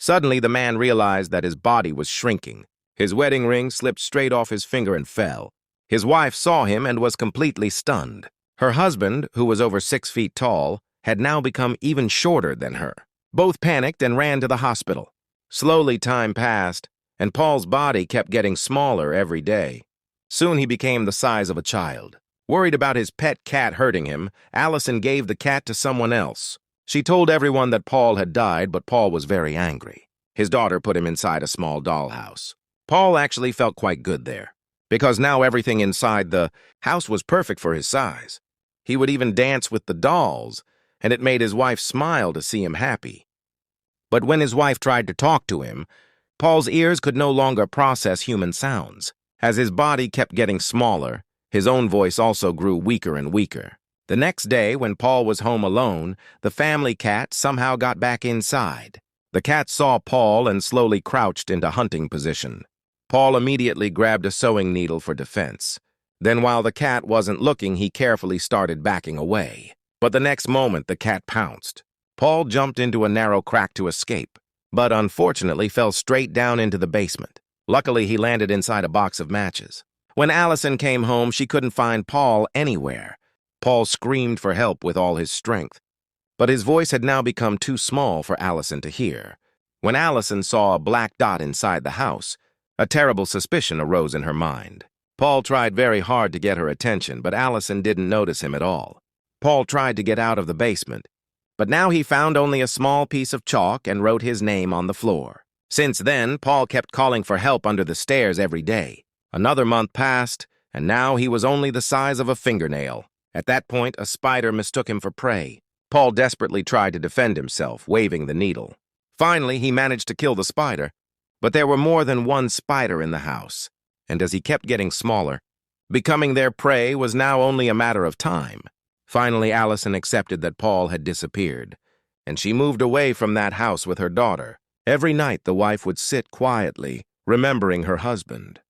Suddenly, the man realized that his body was shrinking. His wedding ring slipped straight off his finger and fell. His wife saw him and was completely stunned. Her husband, who was over 6 feet tall, had now become even shorter than her. Both panicked and ran to the hospital. Slowly, time passed, and Paul's body kept getting smaller every day. Soon he became the size of a child. Worried about his pet cat hurting him, Allison gave the cat to someone else. She told everyone that Paul had died, but Paul was very angry. His daughter put him inside a small dollhouse. Paul actually felt quite good there, because now everything inside the house was perfect for his size. He would even dance with the dolls, and it made his wife smile to see him happy. But when his wife tried to talk to him, Paul's ears could no longer process human sounds. As his body kept getting smaller, his own voice also grew weaker and weaker. The next day, when Paul was home alone, the family cat somehow got back inside. The cat saw Paul and slowly crouched into hunting position. Paul immediately grabbed a sewing needle for defense. Then, while the cat wasn't looking, he carefully started backing away. But the next moment, the cat pounced. Paul jumped into a narrow crack to escape, but unfortunately fell straight down into the basement. Luckily, he landed inside a box of matches. When Allison came home, she couldn't find Paul anywhere. Paul screamed for help with all his strength, but his voice had now become too small for Allison to hear. When Allison saw a black dot inside the house, a terrible suspicion arose in her mind. Paul tried very hard to get her attention, but Allison didn't notice him at all. Paul tried to get out of the basement, but now he found only a small piece of chalk and wrote his name on the floor. Since then, Paul kept calling for help under the stairs every day. Another month passed, and now he was only the size of a fingernail. At that point, a spider mistook him for prey. Paul desperately tried to defend himself, waving the needle. Finally, he managed to kill the spider, but there were more than one spider in the house, and as he kept getting smaller, becoming their prey was now only a matter of time. Finally, Allison accepted that Paul had disappeared, and she moved away from that house with her daughter. Every night, the wife would sit quietly, remembering her husband.